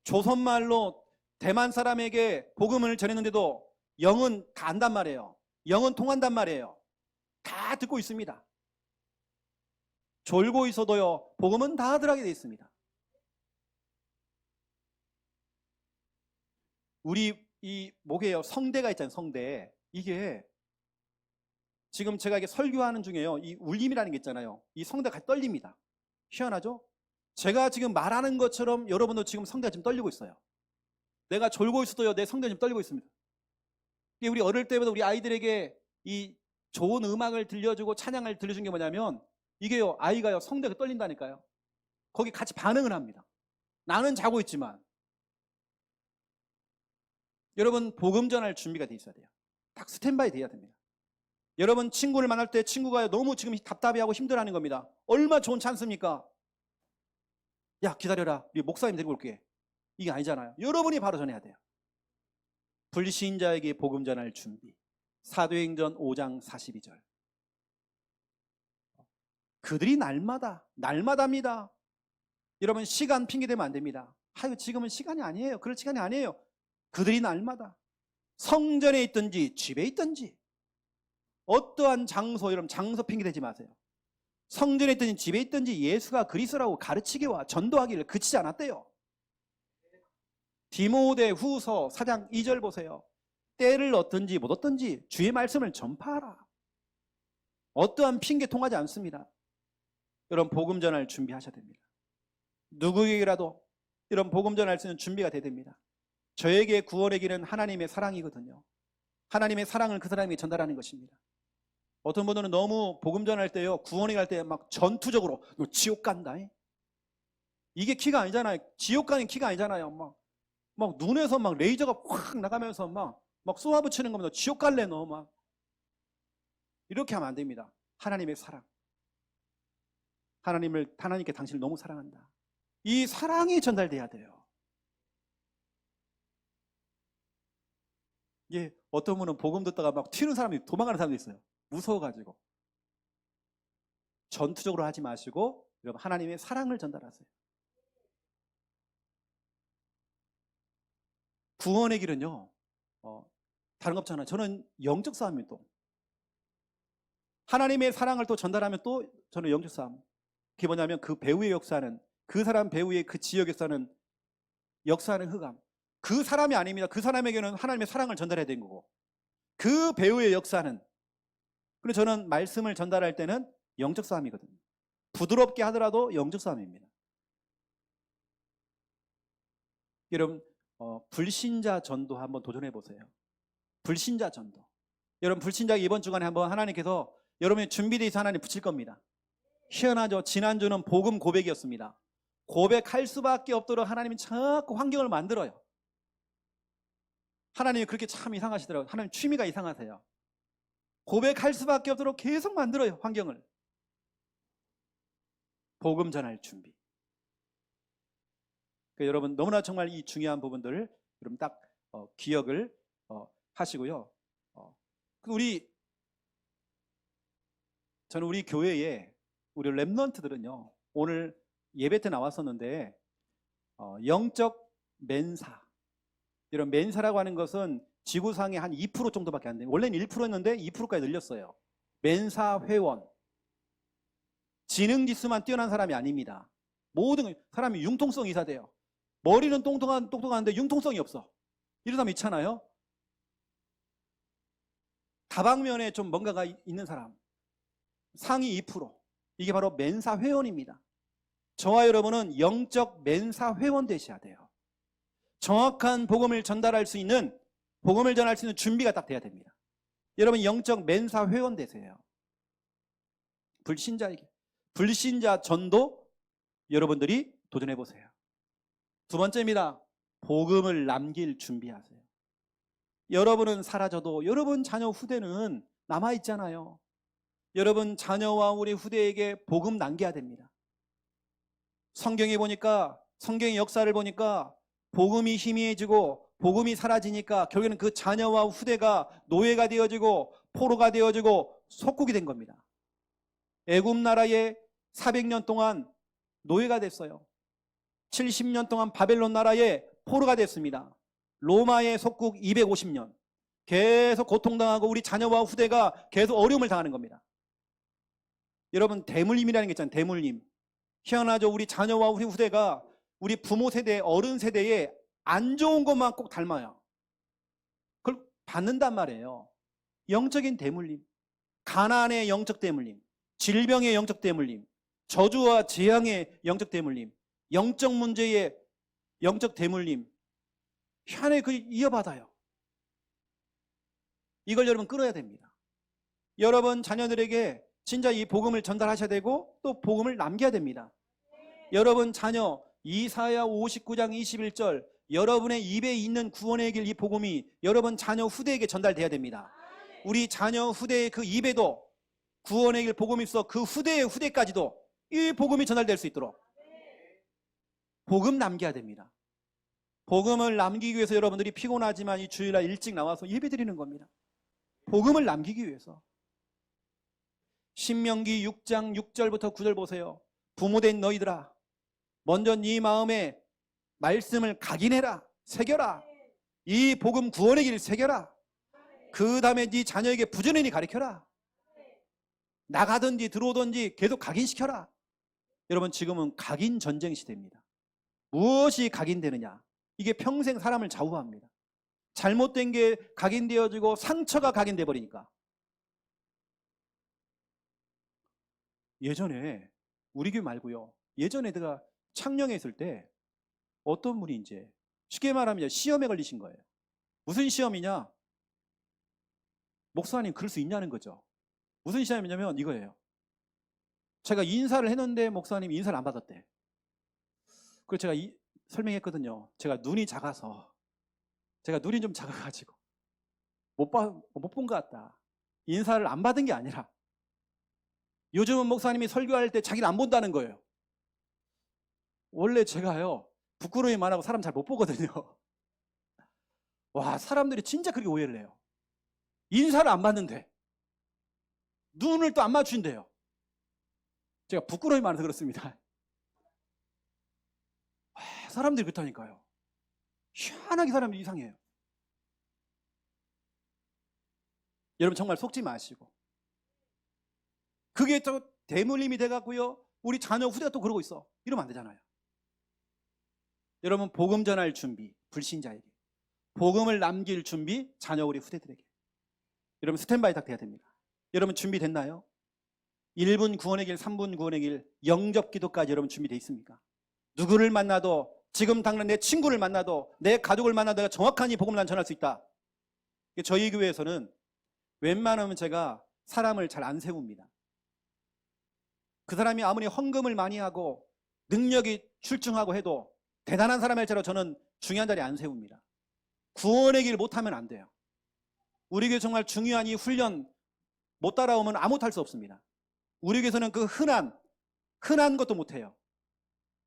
조선말로 대만 사람에게 복음을 전했는데도 영은 다 안단 말이에요. 영은 통한단 말이에요. 다 듣고 있습니다. 졸고 있어도요 복음은 다 들어가게 되어 있습니다. 우리 이 목에요 성대가 있잖아요. 성대. 이게 지금 제가 이게 설교하는 중에요 이 울림이라는 게 있잖아요. 이 성대가 떨립니다. 희한하죠? 제가 지금 말하는 것처럼 여러분도 지금 성대가 지금 떨리고 있어요. 내가 졸고 있어도요 내 성대가 지금 떨리고 있습니다. 이게 우리 어릴 때부터 우리 아이들에게 이 좋은 음악을 들려주고 찬양을 들려준 게 뭐냐면 이게요 아이가요 성대가 떨린다니까요. 거기 같이 반응을 합니다. 나는 자고 있지만. 여러분 복음 전할 준비가 돼 있어야 돼요. 딱 스탠바이 돼야 됩니다. 여러분 친구를 만날 때 친구가 너무 지금 답답해하고 힘들어하는 겁니다. 얼마나 좋은 찬스입니까? 야 기다려라 우리 목사님 데리고 올게. 이게 아니잖아요. 여러분이 바로 전해야 돼요. 불신자에게 복음 전할 준비. 사도행전 5장 42절. 그들이 날마다입니다. 여러분 시간 핑계대면 안 됩니다. 아유 지금은 시간이 아니에요. 그럴 시간이 아니에요. 그들이 날마다 성전에 있든지 집에 있든지 어떠한 장소, 여러분 장소 핑계대지 마세요. 성전에 있든지 집에 있든지 예수가 그리스도라고 가르치기와 전도하기를 그치지 않았대요. 디모데 후서 4장 2절 보세요. 때를 얻든지 못 얻든지 주의 말씀을 전파하라. 어떠한 핑계 통하지 않습니다. 여러분 복음 전할 준비하셔야 됩니다. 누구에게라도 이런 복음 전할 수 있는 준비가 돼야 됩니다. 저에게 구원의 길은 하나님의 사랑이거든요. 하나님의 사랑을 그 사람에게 전달하는 것입니다. 어떤 분들은 너무 복음 전할 때요 구원에 갈 때 막 전투적으로 너 지옥 간다. 이게 키가 아니잖아요. 지옥 가는 키가 아니잖아요. 막 눈에서 막 레이저가 확 나가면서 막 쏘아붙이는 겁니다. 지옥 갈래 너 막. 이렇게 하면 안 됩니다. 하나님의 사랑. 하나님께 당신을 너무 사랑한다. 이 사랑이 전달돼야 돼요. 예, 어떤 분은 복음 듣다가 막 튀는 사람이, 도망가는 사람도 있어요. 무서워가지고. 전투적으로 하지 마시고 여러분 하나님의 사랑을 전달하세요. 구원의 길은요, 다른 거 없잖아요. 저는 영적 싸움이 또 하나님의 사랑을 또 전달하면 또 저는 영적 싸움. 그게 뭐냐면 그 배우의 역사는, 그 사람 배우의 그 지역 역사는, 역사는 흑암. 그 사람이 아닙니다. 그 사람에게는 하나님의 사랑을 전달해야 되는 거고, 그 배우의 역사는. 그래서 저는 말씀을 전달할 때는 영적 싸움이거든요. 부드럽게 하더라도 영적 싸움입니다. 여러분 불신자 전도 한번 도전해 보세요. 불신자 전도. 여러분 불신자 이번 주간에 한번 하나님께서 여러분이 준비되어 있어 하나님 붙일 겁니다. 희한하죠. 지난주는 복음 고백이었습니다. 고백할 수밖에 없도록 하나님이 자꾸 환경을 만들어요. 하나님이 그렇게 참 이상하시더라고요. 하나님 취미가 이상하세요. 고백할 수밖에 없도록 계속 만들어요. 환경을. 복음 전할 준비. 그러니까 여러분 너무나 정말 이 중요한 부분들을 여러분 딱 기억을 하시고요. 저는 우리 교회에 우리 랩런트들은요, 오늘 예배 때 나왔었는데 영적 맨사, 이런 맨사라고 하는 것은 지구상의 한 2% 정도밖에 안 돼요. 원래는 1%였는데 2%까지 늘렸어요. 맨사 회원. 지능 지수만 뛰어난 사람이 아닙니다. 모든 사람이 융통성 이사돼요. 머리는 똑똑한데 융통성이 없어. 이런 사람 있잖아요. 다방면에 좀 뭔가가 있는 사람. 상위 2%. 이게 바로 맨사 회원입니다. 저와 여러분은 영적 맨사 회원 되셔야 돼요. 정확한 복음을 전달할 수 있는, 복음을 전할 수 있는 준비가 딱 돼야 됩니다. 여러분 영적 맨사 회원 되세요. 불신자에게. 불신자 전도 여러분들이 도전해 보세요. 두 번째입니다. 복음을 남길 준비하세요. 여러분은 사라져도 여러분 자녀 후대는 남아있잖아요. 여러분 자녀와 우리 후대에게 복음 남겨야 됩니다. 성경에 보니까, 성경의 역사를 보니까 복음이 희미해지고 복음이 사라지니까 결국에는 그 자녀와 후대가 노예가 되어지고 포로가 되어지고 속국이 된 겁니다. 애굽 나라에 400년 동안 노예가 됐어요. 70년 동안 바벨론 나라에 포로가 됐습니다. 로마의 속국 250년. 계속 고통당하고 우리 자녀와 후대가 계속 어려움을 당하는 겁니다. 여러분 대물림이라는 게 있잖아요. 대물림. 희한하죠. 우리 자녀와 우리 후대가 우리 부모 세대, 어른 세대에 안 좋은 것만 꼭 닮아요. 그걸 받는단 말이에요. 영적인 대물림. 가난의 영적 대물림. 질병의 영적 대물림. 저주와 재앙의 영적 대물림. 영적 문제의 영적 대물림. 희한하게 그 이어받아요. 이걸 여러분 끊어야 됩니다. 여러분 자녀들에게 진짜 이 복음을 전달하셔야 되고 또 복음을 남겨야 됩니다. 여러분 자녀 이사야 59장 21절 여러분의 입에 있는 구원의 길, 이 복음이 여러분 자녀 후대에게 전달돼야 됩니다. 우리 자녀 후대의 그 입에도 구원의 길 복음이 있어 그 후대의 후대까지도 이 복음이 전달될 수 있도록 복음 남겨야 됩니다. 복음을 남기기 위해서 여러분들이 피곤하지만 이 주일날 일찍 나와서 예배드리는 겁니다. 복음을 남기기 위해서. 신명기 6장 6절부터 9절 보세요. 부모된 너희들아 먼저 네 마음에 말씀을 각인해라. 새겨라. 이 복음 구원의 길을 새겨라. 그 다음에 네 자녀에게 부지런히 가르쳐라. 나가든지 들어오든지 계속 각인시켜라. 여러분 지금은 각인 전쟁 시대입니다. 무엇이 각인되느냐, 이게 평생 사람을 좌우합니다. 잘못된 게 각인되어지고 상처가 각인돼 버리니까. 예전에 우리 교회 말고요, 예전에 내가 창녕에 있을 때 어떤 분이 이제 쉽게 말하면 시험에 걸리신 거예요. 무슨 시험이냐? 목사님 그럴 수 있냐는 거죠. 무슨 시험이냐면 이거예요. 제가 인사를 했는데 목사님 인사를 안 받았대. 그래서 제가 설명했거든요. 제가 눈이 작아서, 제가 눈이 좀 작아가지고 못 본 것 같다. 인사를 안 받은 게 아니라 요즘은 목사님이 설교할 때 자기를 안 본다는 거예요. 원래 제가요, 부끄러움이 많아서 사람 잘 못 보거든요. 와, 사람들이 진짜 그렇게 오해를 해요. 인사를 안 받는데 눈을 또 안 맞춘대요. 제가 부끄러움이 많아서 그렇습니다. 사람들이 그렇다니까요. 희한하게 사람들이 이상해요. 여러분 정말 속지 마시고, 그게 또 대물림이 돼갖고요, 우리 자녀 후대가 또 그러고 있어. 이러면 안 되잖아요. 여러분 복음 전할 준비, 불신자에게 복음을 남길 준비, 자녀 우리 후대들에게. 여러분 스탠바이 딱 돼야 됩니다. 여러분 준비됐나요? 1분 구원의 길, 3분 구원의 길, 영접 기도까지 여러분 준비되어 있습니까? 누구를 만나도, 지금 당장 내 친구를 만나도, 내 가족을 만나도 내가 정확한 이 복음을 난 전할 수 있다. 저희 교회에서는 웬만하면 제가 사람을 잘 안 세웁니다. 그 사람이 아무리 헌금을 많이 하고 능력이 출중하고 해도 대단한 사람일지라도 저는 중요한 자리에 안 세웁니다. 구원의 길 못하면 안 돼요. 우리 교회 정말 중요한 이 훈련 못 따라오면 아무것도 할 수 없습니다. 우리 교회에서는 그 흔한 것도 못해요.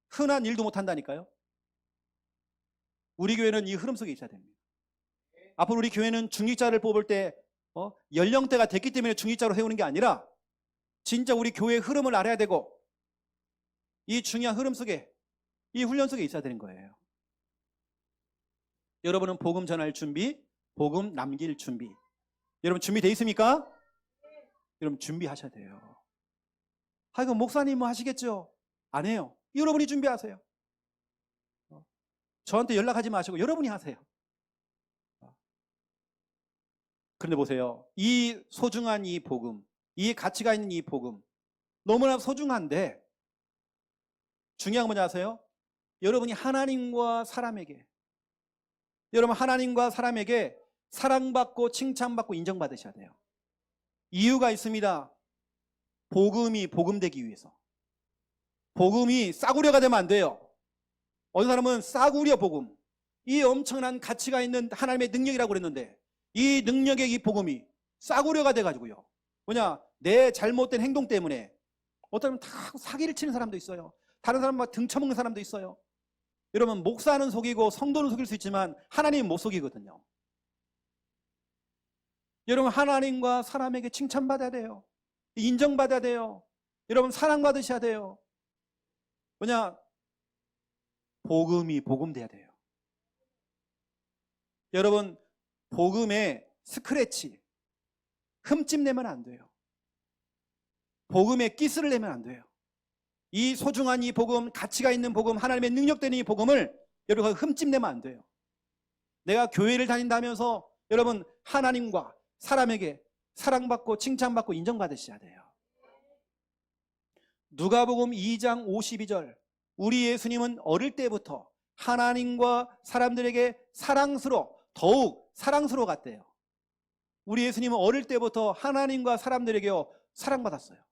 흔한 일도 못한다니까요. 우리 교회는 이 흐름 속에 있어야 됩니다. 앞으로 우리 교회는 중직자를 뽑을 때 연령대가 됐기 때문에 중직자로 세우는 게 아니라 진짜 우리 교회의 흐름을 알아야 되고, 이 중요한 흐름 속에, 이 훈련 속에 있어야 되는 거예요. 여러분은 복음 전할 준비, 복음 남길 준비. 여러분 준비되어 있습니까? 여러분 준비하셔야 돼요. 이거 목사님 뭐 하시겠죠? 안 해요. 여러분이 준비하세요. 저한테 연락하지 마시고 여러분이 하세요. 그런데 보세요. 이 소중한 이 복음, 이 가치가 있는 이 복음, 너무나 소중한데 중요한 건 뭐냐 아세요? 여러분이 하나님과 사람에게, 여러분 하나님과 사람에게 사랑받고 칭찬받고 인정받으셔야 돼요. 이유가 있습니다. 복음이 복음되기 위해서. 복음이 싸구려가 되면 안 돼요. 어떤 사람은 싸구려 복음, 이 엄청난 가치가 있는 하나님의 능력이라고 그랬는데 이 능력의 이 복음이 싸구려가 돼가지고요, 뭐냐, 내 잘못된 행동 때문에 어떤 사람은 다 사기를 치는 사람도 있어요. 다른 사람은 막 등쳐먹는 사람도 있어요. 여러분 목사는 속이고 성도는 속일 수 있지만 하나님은 못 속이거든요. 여러분 하나님과 사람에게 칭찬받아야 돼요. 인정받아야 돼요. 여러분 사랑받으셔야 돼요. 뭐냐, 복음이 복음돼야 돼요. 여러분 복음에 스크래치, 흠집 내면 안 돼요. 복음에 기스를 내면 안 돼요. 이 소중한 이 복음, 가치가 있는 복음, 하나님의 능력되는 이 복음을 여러분 흠집 내면 안 돼요. 내가 교회를 다닌다면서 여러분 하나님과 사람에게 사랑받고 칭찬받고 인정받으셔야 돼요. 누가복음 2장 52절, 우리 예수님은 어릴 때부터 하나님과 사람들에게 더욱 사랑스러워 갔대요. 우리 예수님은 어릴 때부터 하나님과 사람들에게요 사랑받았어요.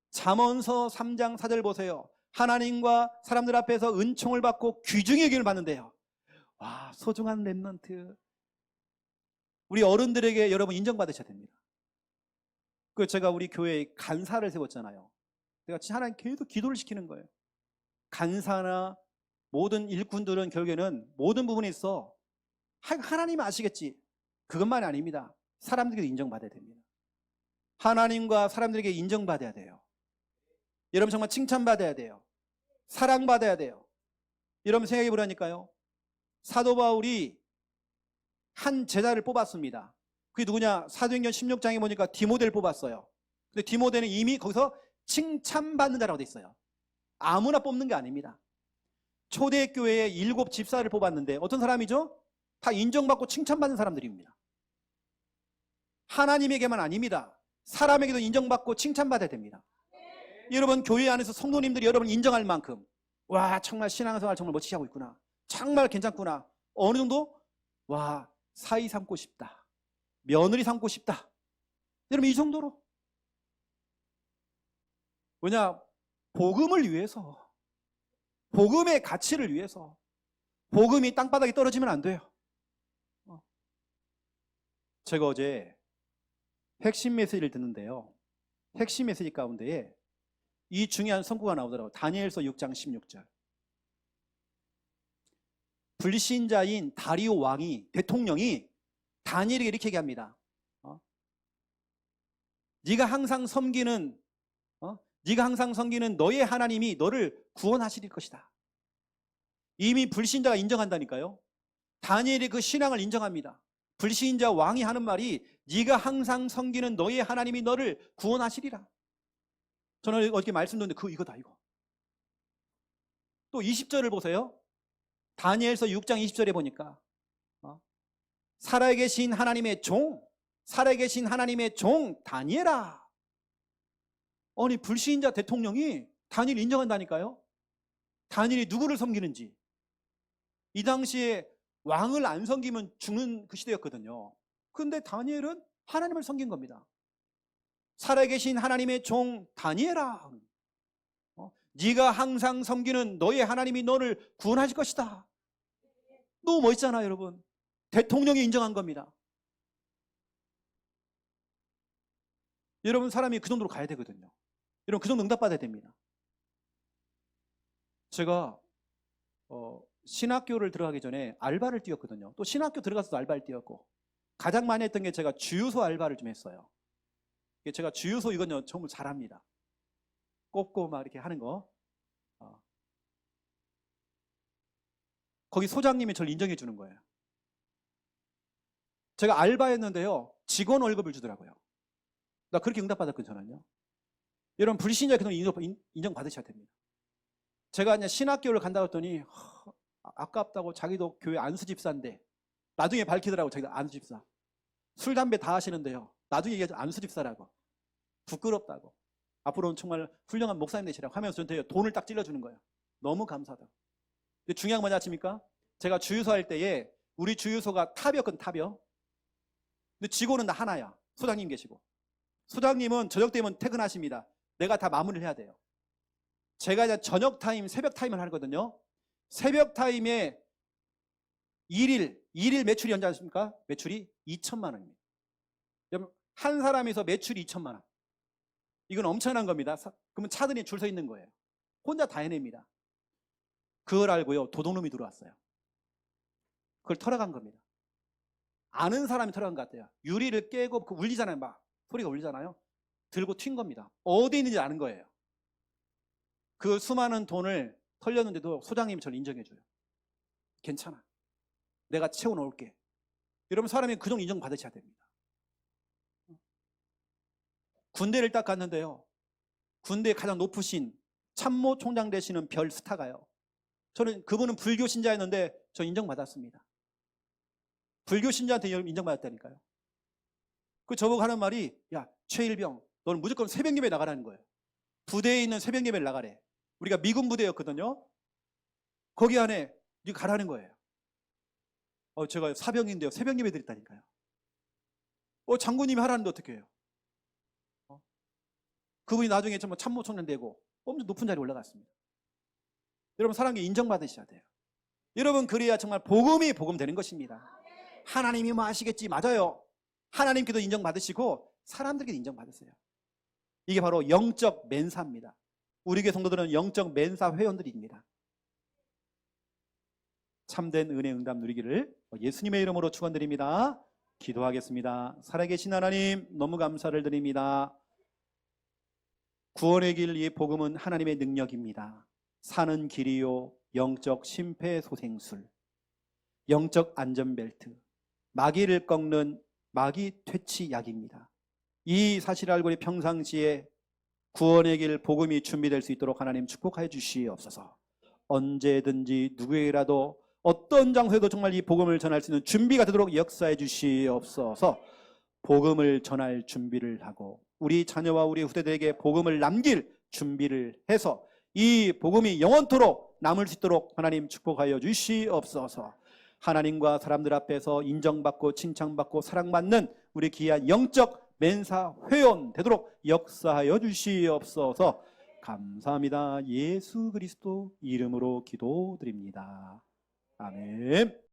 잠언서 3장 4절 보세요. 하나님과 사람들 앞에서 은총을 받고 귀중히 여김을 받는데요. 와, 소중한 렘넌트. 우리 어른들에게 여러분 인정받으셔야 됩니다. 그 제가 우리 교회에 간사를 세웠잖아요. 내가 진짜 하나님 계속 기도를 시키는 거예요. 간사나 모든 일꾼들은 결국에는 모든 부분에 있어 하나님 아시겠지, 그것만이 아닙니다. 사람들에게 인정받아야 됩니다. 하나님과 사람들에게 인정받아야 돼요. 여러분 정말 칭찬받아야 돼요. 사랑받아야 돼요. 여러분 생각해 보라니까요. 사도 바울이 한 제자를 뽑았습니다. 그게 누구냐? 사도행전 16장에 보니까 디모데를 뽑았어요. 근데 디모데는 이미 거기서 칭찬받는 자라고 돼 있어요. 아무나 뽑는 게 아닙니다. 초대교회에 7 집사를 뽑았는데 어떤 사람이죠? 다 인정받고 칭찬받는 사람들입니다. 하나님에게만 아닙니다. 사람에게도 인정받고 칭찬받아야 됩니다. 여러분 교회 안에서 성도님들이 여러분 인정할 만큼, 와 정말 신앙생활 정말 멋지게 하고 있구나, 정말 괜찮구나, 어느 정도, 와 사위 삼고 싶다, 며느리 삼고 싶다, 여러분 이 정도로. 뭐냐, 복음을 위해서, 복음의 가치를 위해서. 복음이 땅바닥에 떨어지면 안 돼요. 제가 어제 핵심 메시지를 듣는데요. 핵심 메시지 가운데에 이 중요한 선구가 나오더라고요. 다니엘서 6장 16절. 불신자인 다리오 왕이, 대통령이 다니엘에게 이렇게 얘기합니다. 네가 항상 섬기는 너의 하나님이 너를 구원하실 것이다. 이미 불신자가 인정한다니까요. 다니엘이 그 신앙을 인정합니다. 불신자 왕이 하는 말이 네가 항상 섬기는 너의 하나님이 너를 구원하시리라. 저는 어저께 말씀드렸는데 이거다 이거. 또 20절을 보세요. 다니엘서 6장 20절에 보니까 살아계신 하나님의 종 다니엘아. 아니 불신자 대통령이 다니엘 인정한다니까요. 다니엘이 누구를 섬기는지. 이 당시에 왕을 안 섬기면 죽는 그 시대였거든요. 그런데 다니엘은 하나님을 섬긴 겁니다. 살아계신 하나님의 종 다니엘아. 네가 항상 섬기는 너의 하나님이 너를 구원하실 것이다. 너무 멋있잖아요, 여러분. 대통령이 인정한 겁니다. 여러분, 사람이 그 정도로 가야 되거든요. 여러분, 그 정도 응답받아야 됩니다. 제가 신학교를 들어가기 전에 알바를 뛰었거든요. 또 신학교 들어가서도 알바를 뛰었고, 가장 많이 했던 게 제가 주유소 알바를 좀 했어요. 제가 주유소 이건 정말 잘합니다. 꼽고 막 이렇게 하는 거. 거기 소장님이 저를 인정해 주는 거예요. 제가 알바했는데요, 직원 월급을 주더라고요. 나 그렇게 응답받았거든요, 저는요. 여러분, 불신자 그동안 인정받으셔야 됩니다. 제가 그냥 신학교를 간다고 했더니 아깝다고, 자기도 교회 안수집사인데, 나중에 밝히더라고. 자기도 안수집사, 술 담배 다 하시는데요, 나중에 얘기하죠. 안수집사라고. 부끄럽다고. 앞으로는 정말 훌륭한 목사님 되시라고 하면서 저한테 돈을 딱 찔러주는 거예요. 너무 감사하다고. 근데 중요한 건 뭐냐 아십니까? 제가 주유소 할 때에 우리 주유소가 탑이었거든. 탑이요. 근데 직원은 나 하나야. 소장님 계시고. 소장님은 저녁 되면 퇴근하십니다. 내가 다 마무리를 해야 돼요. 제가 이제 저녁 타임, 새벽 타임을 하거든요. 새벽 타임에 일일 매출이 언제 아십니까? 매출이 2천만 원입니다. 여러분, 한 사람에서 매출이 2천만 원. 이건 엄청난 겁니다. 그러면 차들이 줄 서 있는 거예요. 혼자 다 해냅니다. 그걸 알고요, 도둑놈이 들어왔어요. 그걸 털어간 겁니다. 아는 사람이 털어간 것 같아요. 유리를 깨고 그 울리잖아요. 막 소리가 울리잖아요. 들고 튄 겁니다. 어디 있는지 아는 거예요. 그 수많은 돈을 털렸는데도 소장님이 저를 인정해줘요. 괜찮아, 내가 채워놓을게. 여러분, 사람이 그 정도 인정받으셔야 됩니다. 군대를 딱 갔는데요, 군대에 가장 높으신 참모총장 되시는 별 스타가요, 그분은 불교 신자였는데 저 인정받았습니다. 불교 신자한테 인정받았다니까요. 그 저보고 하는 말이, 야 최일병, 너는 무조건 새벽 예배 나가라는 거예요. 부대에 있는 새벽 예배를 나가래. 우리가 미군 부대였거든요. 거기 안에 네가 가라는 거예요. 제가 사병인데요, 새벽 예배 드렸다니까요. 장군님이 하라는데 어떻게 해요? 그분이 나중에 정말 참모총장 되고 엄청 높은 자리에 올라갔습니다. 여러분, 사람에게 인정받으셔야 돼요. 여러분, 그래야 정말 복음이 복음되는 것입니다. 하나님이 뭐 하시겠지. 맞아요. 하나님께도 인정받으시고 사람들에게도 인정받으세요. 이게 바로 영적 맨사입니다. 우리 교회 성도들은 영적 맨사 회원들입니다. 참된 은혜 응답 누리기를 예수님의 이름으로 축원드립니다. 기도하겠습니다. 살아계신 하나님, 너무 감사를 드립니다. 구원의 길, 이 복음은 하나님의 능력입니다. 사는 길이요, 영적 심폐소생술, 영적 안전벨트, 마귀를 꺾는 마귀 퇴치약입니다. 이 사실을 알고 우리 평상시에 구원의 길, 복음이 준비될 수 있도록 하나님 축복하여 주시옵소서. 언제든지 누구에게라도 어떤 장소에도 정말 이 복음을 전할 수 있는 준비가 되도록 역사해 주시옵소서. 복음을 전할 준비를 하고 우리 자녀와 우리 후대들에게 복음을 남길 준비를 해서 이 복음이 영원토록 남을 수 있도록 하나님 축복하여 주시옵소서. 하나님과 사람들 앞에서 인정받고 칭찬받고 사랑받는 우리 귀한 영적 맨사 회원 되도록 역사하여 주시옵소서. 감사합니다. 예수 그리스도 이름으로 기도드립니다. 아멘.